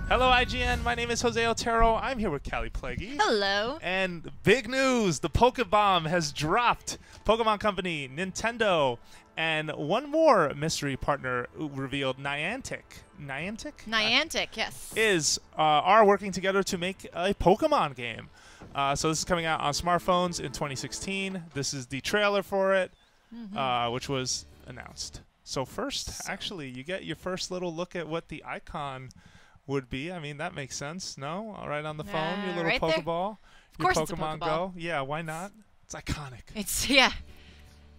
Hello, IGN. My name is Jose Otero. I'm here with Kallie. Hello. And big news, the Pokebomb has dropped. Pokemon Company, Nintendo, and one more mystery partner revealed, Niantic. Niantic, yes. Are working together to make a Pokemon game. So this is coming out on smartphones in 2016. This is the trailer for it, which was announced. So first, actually, you get your first little look at what the icon would be. I mean, that makes sense. No? All right on the phone, your little right Pokeball. Of course your it's a Pokemon Pokeball. Go. Yeah, why not? It's iconic. It's, yeah.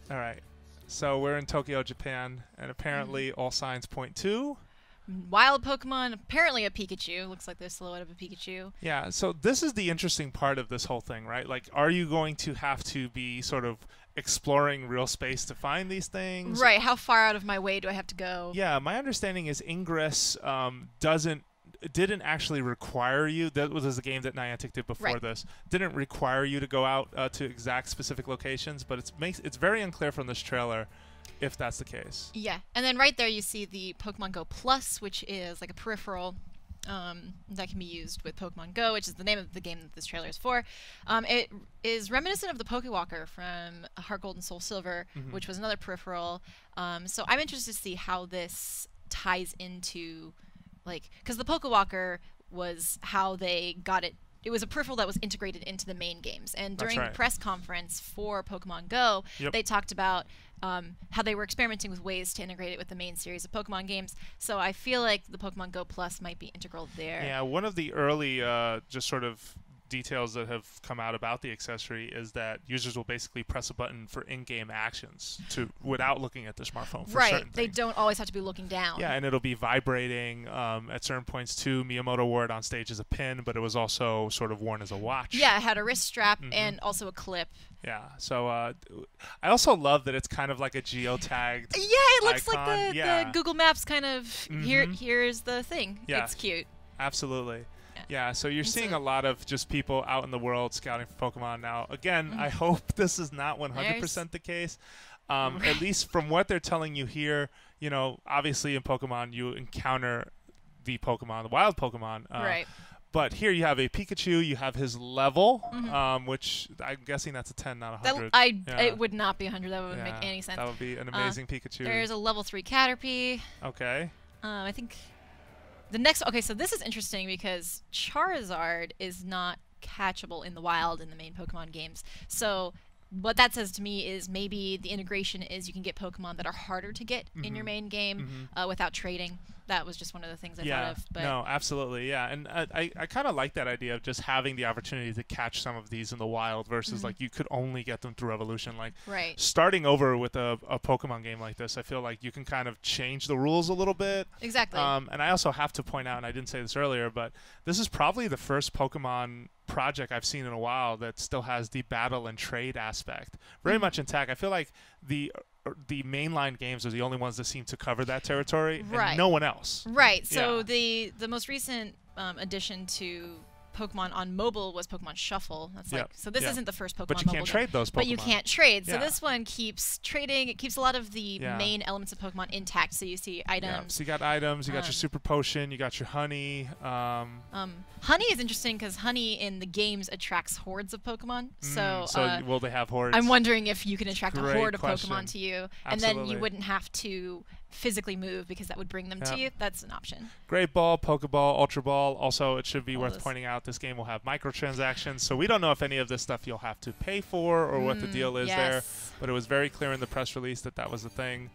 All right. So we're in Tokyo, Japan, and apparently all signs point to Wild Pokemon, apparently a Pikachu. Looks like the silhouette of a Pikachu. Yeah, so this is the interesting part of this whole thing, right? Like, are you going to have to be sort of exploring real space to find these things? Right, how far out of my way do I have to go? Yeah, my understanding is Ingress didn't actually require you. That was the game that Niantic did before this. Didn't require you to go out to exact specific locations, but it's very unclear from this trailer if that's the case. Yeah, and then right there you see the Pokemon Go Plus, which is like a peripheral that can be used with Pokemon Go, which is the name of the game that this trailer is for. It is reminiscent of the Pokewalker from Heart Gold and Soul Silver, which was another peripheral. So I'm interested to see how this ties into, like, because the Pokewalker was how they got it. It was a peripheral that was integrated into the main games. And during the press conference for Pokemon Go, they talked about how they were experimenting with ways to integrate it with the main series of Pokemon games. So I feel like the Pokemon Go Plus might be integral there. Yeah, one of the early just sort of details that have come out about the accessory is that users will basically press a button for in-game actions without looking at their smartphone for certain things. They don't always have to be looking down. Yeah, and it'll be vibrating at certain points too. Miyamoto wore it on stage as a pin, but it was also sort of worn as a watch. Yeah, it had a wrist strap and also a clip. Yeah, so I also love that it's kind of like a geotagged Yeah, it looks icon. like the Google Maps kind of, here's the thing. Yeah. It's cute. Absolutely. Yeah, so you're seeing a lot of just people out in the world scouting for Pokemon now. Again, I hope this is not 100% the case. At least from what they're telling you here, you know, obviously in Pokemon you encounter the Pokemon, the wild Pokemon. Right. But here you have a Pikachu, you have his level, which I'm guessing that's a 10, not a 100. It would not be 100. That wouldn't make any sense. That would be an amazing Pikachu. There's a level 3 Caterpie. Okay. I think the next... Okay, so this is interesting because Charizard is not catchable in the wild in the main Pokemon games. So what that says to me is maybe the integration is you can get Pokemon that are harder to get in your main game without trading. That was just one of the things I thought of. But no, absolutely, yeah. And I kind of like that idea of just having the opportunity to catch some of these in the wild versus like you could only get them through evolution. Like starting over with a Pokemon game like this, I feel like you can kind of change the rules a little bit. Exactly. And I also have to point out, and I didn't say this earlier, but this is probably the first Pokemon project I've seen in a while that still has the battle and trade aspect very much intact. I feel like the mainline games are the only ones that seem to cover that territory, and no one else. Right. So the most recent addition to Pokemon on mobile was Pokemon Shuffle. That's like so. This isn't the first Pokemon. But you can't trade those Pokemon. But you can't trade. So this one keeps trading. It keeps a lot of the main elements of Pokemon intact. So you see items. Yeah. So you got items. You got your Super Potion. You got your Honey. Honey is interesting because Honey in the games attracts hordes of Pokemon. So will they have hordes? I'm wondering if you can attract a horde of question. Pokemon to you, and then you wouldn't have to physically move because that would bring them to you. That's an option. Great Ball, Pokeball, Ultra Ball. Also, it should be worth pointing out this game will have microtransactions, so we don't know if any of this stuff you'll have to pay for or what the deal is there. But it was very clear in the press release that that was the thing.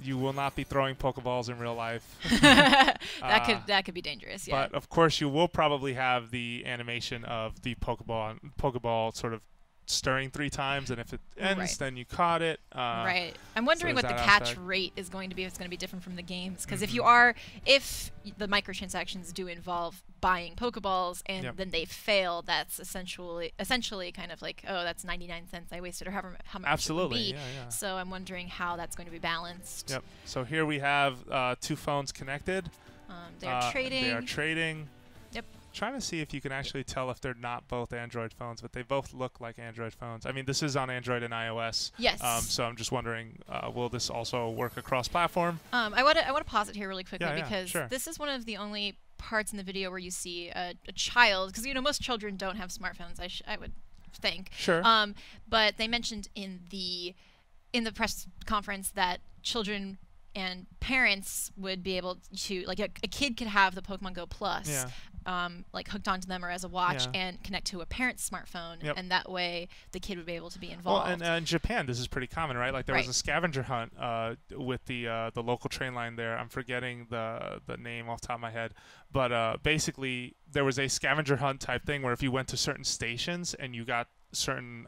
You will not be throwing Pokeballs in real life. that could be dangerous. Yeah. But of course, you will probably have the animation of the Pokeball sort of stirring 3 times, and if it ends, then you caught it. Right. I'm wondering what the catch rate is going to be. If it's going to be different from the games, because if the microtransactions do involve buying Pokeballs and then they fail, that's essentially kind of like, oh, that's 99 cents I wasted, or how much it would be. So I'm wondering how that's going to be balanced. Yep. So here we have 2 phones connected. They are trading. They are trading. Yep. trying to see if you can actually tell if they're not both Android phones, but they both look like Android phones. I mean, this is on Android and iOS. Yes. So I'm just wondering, will this also work across platform? I want to pause it here really quickly Yeah, because sure. this is one of the only parts in the video where you see a child, because most children don't have smartphones. I would think. Sure. But they mentioned in the press conference that children and parents would be able to, like, a kid could have the Pokemon Go Plus, like hooked onto them or as a watch, and connect to a parent's smartphone, and that way the kid would be able to be involved. Well, and in Japan, this is pretty common, right? Like there was a scavenger hunt with the local train line there. I'm forgetting the name off the top of my head, but basically there was a scavenger hunt type thing where if you went to certain stations and you got certain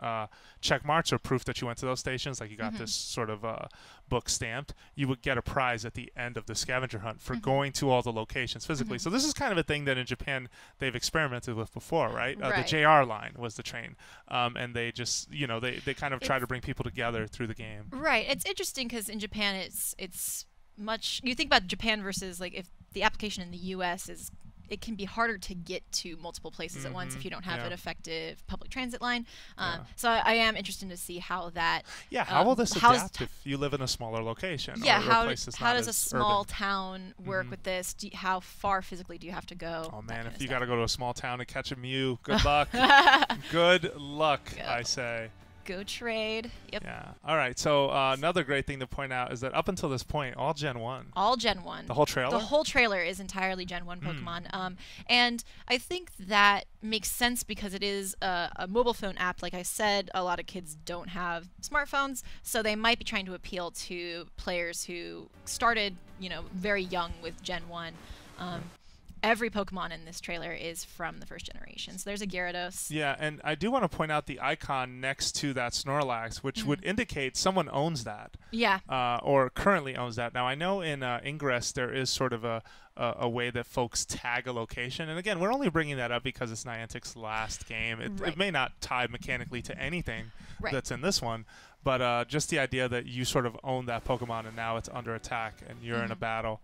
check marks or proof that you went to those stations, like you got this sort of book stamped, you would get a prize at the end of the scavenger hunt for going to all the locations physically. So this is kind of a thing that in Japan they've experimented with before, right? The JR line was the train, and they just they kind of try to bring people together through the game. Right. It's interesting because in Japan it's much. You think about Japan versus like if the application in the U.S. is. It can be harder to get to multiple places at once if you don't have an effective public transit line. So I am interested to see how that. Yeah, how will this adapt if you live in a smaller location? Yeah, how does a small town work with this? How far physically do you have to go? Oh man, if you got to go to a small town to catch a Mew, good luck. Good luck, I say. Go trade. Yep. Yeah. All right. So another great thing to point out is that up until this point, all Gen 1. All Gen 1. The whole trailer? The whole trailer is entirely Gen 1 Pokemon. And I think that makes sense because it is a mobile phone app. Like I said, a lot of kids don't have smartphones, so they might be trying to appeal to players who started, very young with Gen 1. Every Pokemon in this trailer is from the first generation. So there's a Gyarados. Yeah, and I do want to point out the icon next to that Snorlax, which would indicate someone owns that. Yeah. Or currently owns that. Now, I know in Ingress there is sort of a way that folks tag a location. And again, we're only bringing that up because it's Niantic's last game. It may not tie mechanically to anything that's in this one. But just the idea that you sort of own that Pokemon and now it's under attack and you're in a battle.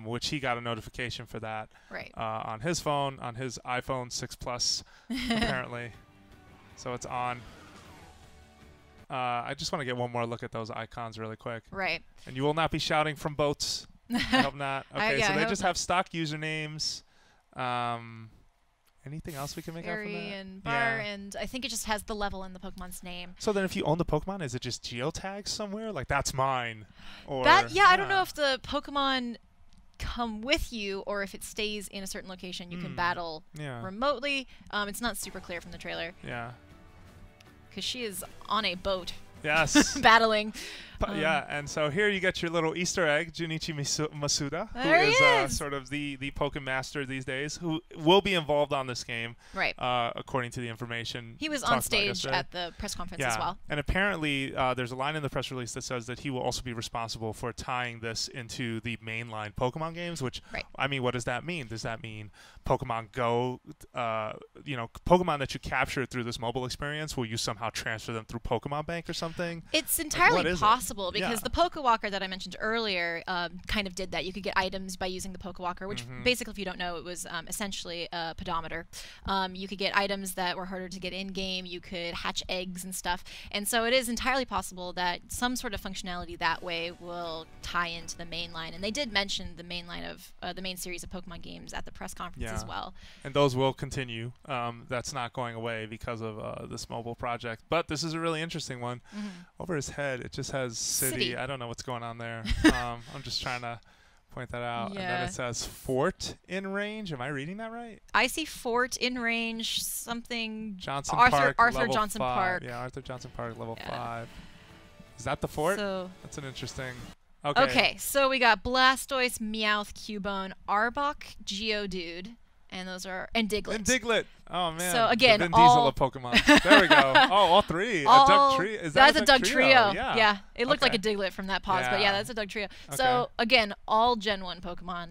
Which he got a notification for that on his phone, on his iPhone 6 Plus, apparently. So it's on. I just want to get one more look at those icons really quick. Right. And you will not be shouting from boats. I hope not. Okay, so they just have stock usernames. Anything else we can make out from that? And bar, and I think it just has the level in the Pokemon's name. So then if you own the Pokemon, is it just geotagged somewhere? Like, that's mine? Or I don't know if the Pokemon come with you or if it stays in a certain location you can battle remotely. It's not super clear from the trailer. Yeah. Because she is on a boat. Yes. Battling. Yeah, and so here you get your little Easter egg, Junichi Masuda, who is sort of the Pokemaster these days, who will be involved on this game, according to the information. He was on stage at the press conference as well. And apparently there's a line in the press release that says that he will also be responsible for tying this into the mainline Pokemon games, which, I mean, what does that mean? Does that mean Pokemon Go, Pokemon that you capture through this mobile experience, will you somehow transfer them through Pokemon Bank or something? It's entirely possible. Because the Pokewalker that I mentioned earlier kind of did that. You could get items by using the Pokewalker, which basically, if you don't know, it was essentially a pedometer. You could get items that were harder to get in-game. You could hatch eggs and stuff. And so it is entirely possible that some sort of functionality that way will tie into the main line. And they did mention the main line of the main series of Pokemon games at the press conference as well. And those will continue. That's not going away because of this mobile project. But this is a really interesting one. Over his head, it just has City. I don't know what's going on there. I'm just trying to point that out. And then it says Fort in range. Am I reading that right? I see Fort in range, something. Johnson Arthur Park, Johnson 5. Park. Yeah, Arthur Johnson Park, level 5. Is that the fort? So that's an interesting. Okay, so we got Blastoise, Meowth, Cubone, Arbok, Geodude. And those are Diglett. And Diglett. Oh man. So again, the Vin Diesel of Pokemon. There we go. Oh, all three. A Doug trio. Is that a Doug trio? Yeah. It looked like a Diglett from that pause, but yeah, that's a Doug trio. So again, all Gen 1 Pokemon.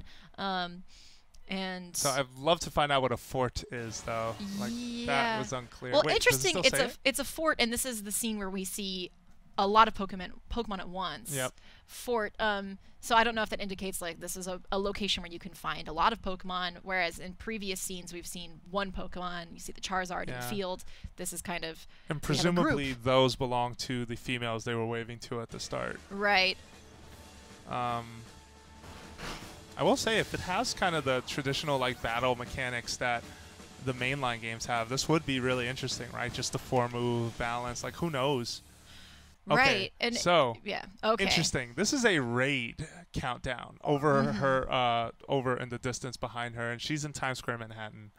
And so I'd love to find out what a fort is, though. Like that was unclear. Well, Wait, interesting. It's a fort, and this is the scene where we see a lot of Pokemon at once. Yep. So I don't know if that indicates like this is a location where you can find a lot of Pokemon, whereas in previous scenes we've seen one Pokemon. You see the Charizard in the field. This is kind of and presumably those belong to the females they were waving to at the start. Right. I will say if it has kind of the traditional like battle mechanics that the mainline games have, this would be really interesting, right? Just the 4-move balance, like who knows? Okay, right. And so yeah. Okay. interesting. This is a raid countdown over her, over in the distance behind her, and she's in Times Square, Manhattan.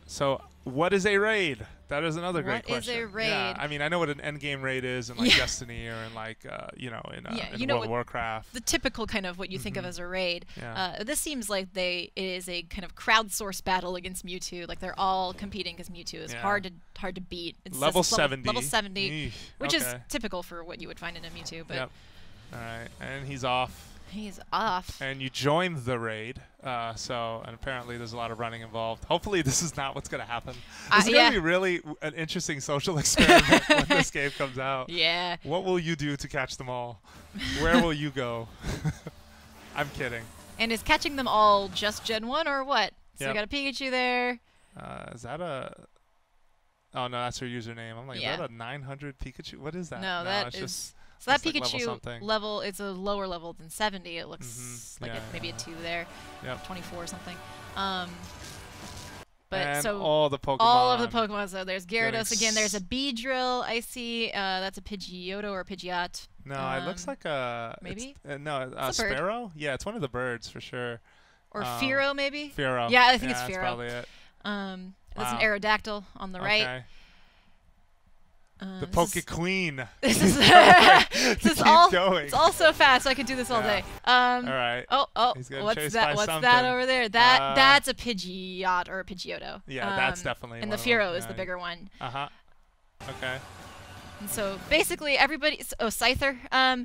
So what is a raid? That is another great question. What is a raid? Yeah, I mean, I know what an endgame raid is in like Destiny or in like you know in World of Warcraft. The typical kind of what you think of as a raid. Yeah. This seems like it is a kind of crowdsourced battle against Mewtwo. Like they're all competing because Mewtwo is hard to beat. It's level 70. Level 70, Eesh, which is typical for what you would find in a Mewtwo. But yep. All right, and he's off. He's off. And you joined the raid, and apparently there's a lot of running involved. Hopefully this is not what's going to happen. This is going to be really an interesting social experiment when this game comes out. Yeah. What will you do to catch them all? Where will you go? I'm kidding. And is catching them all just Gen 1 or what? So we got a Pikachu there. Is that a... Oh, no, that's her username. I'm like, is that a 900 Pikachu? What is that? No, that is... Just so that like Pikachu level, it's a lower level than 70. It looks like maybe a 2 there. Yep. 24 or something. But and so all the Pokemon. All of the Pokemon. So there's Gyarados again. There's a Beedrill. I see. That's a Pidgeotto or Pidgeot. No, it looks like a... Maybe? No, a Sparrow? Yeah, it's one of the birds for sure. Or Fearow, maybe? Fearow. Yeah, I think it's Fearow. That's probably it. There's an Aerodactyl on the right. Okay. The Poke Queen. This is it's all so fast. I could do this all day. All right. Oh, what's that? What's that over there? That's a Pidgeot or a Pidgeotto. Yeah, that's definitely. And the Fearow is the bigger one. Okay. And so basically everybody. Scyther.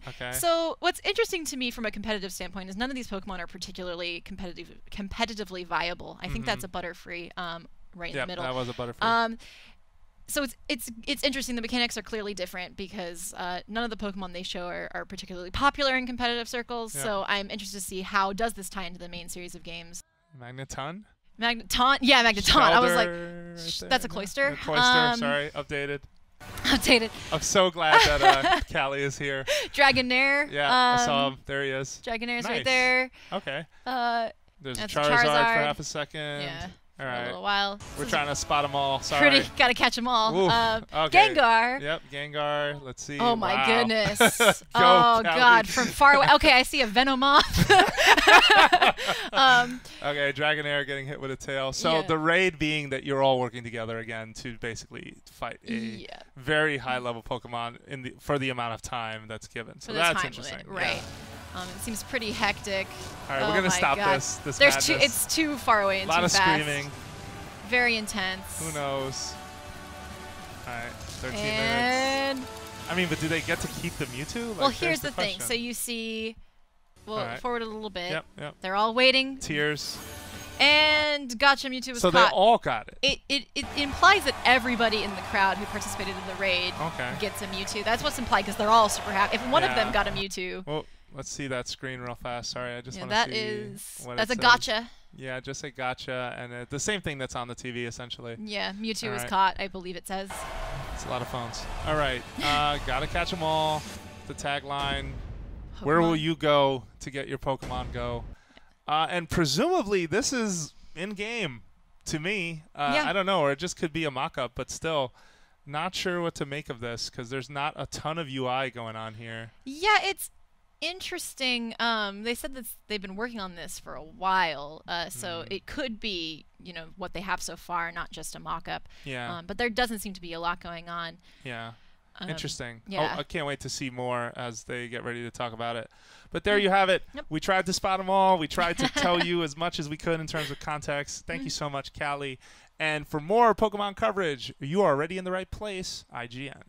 Okay. So what's interesting to me from a competitive standpoint is none of these Pokemon are particularly competitively viable. I think that's a Butterfree. Right in the middle. That was a Butterfree. So it's interesting. The mechanics are clearly different because none of the Pokemon they show are particularly popular in competitive circles. So I'm interested to see how does this tie into the main series of games. Magneton? Yeah, Magneton. I was like, that's a Cloyster. No, Cloyster, sorry, updated. Updated. I'm so glad that Kallie is here. Dragonair. Yeah, I saw him. There he is. Draganair's right there. Okay. There's a Charizard for half a second. Yeah. All right. For a little while. We're trying to spot them all. Sorry. Gotta catch them all. Okay. Gengar. Yep, Gengar. Let's see. Oh my goodness. Kallie. God, from far away. Okay, I see a Venomoth. Okay, Dragonair getting hit with a tail. So the raid being that you're all working together again to basically fight a very high-level Pokemon for the amount of time that's given. So that's interesting. Right. It seems pretty hectic. All right, we're gonna stop this. There's it's too far away and too fast. A lot of screaming. Very intense. Who knows? All right, 13 and minutes. I mean, but do they get to keep the Mewtwo? Like, well, here's the thing. So you see, forward a little bit. Yep. They're all waiting. Tears. And Gotcha Mewtwo was caught. So they all got it. It implies that everybody in the crowd who participated in the raid gets a Mewtwo. That's what's implied because they're all super happy. If one of them got a Mewtwo. Well, let's see that screen real fast. Sorry, I just want to see that's a gotcha. Yeah, just a gotcha, and the same thing that's on the TV essentially. Yeah, Mewtwo was caught, I believe it says. It's a lot of phones. All right, gotta catch them all. The tagline. Where will you go to get your Pokemon Go? And presumably this is in-game to me. I don't know, or it just could be a mock-up, but still not sure what to make of this because there's not a ton of UI going on here. Yeah, it's interesting. They said that they've been working on this for a while, so it could be, what they have so far, not just a mock-up. Yeah. But there doesn't seem to be a lot going on. Yeah. Interesting. Yeah. I can't wait to see more as they get ready to talk about it. But there you have it. Yep. We tried to spot them all. We tried to tell you as much as we could in terms of context. Thank you so much, Kallie. And for more Pokemon coverage, you are already in the right place, IGN.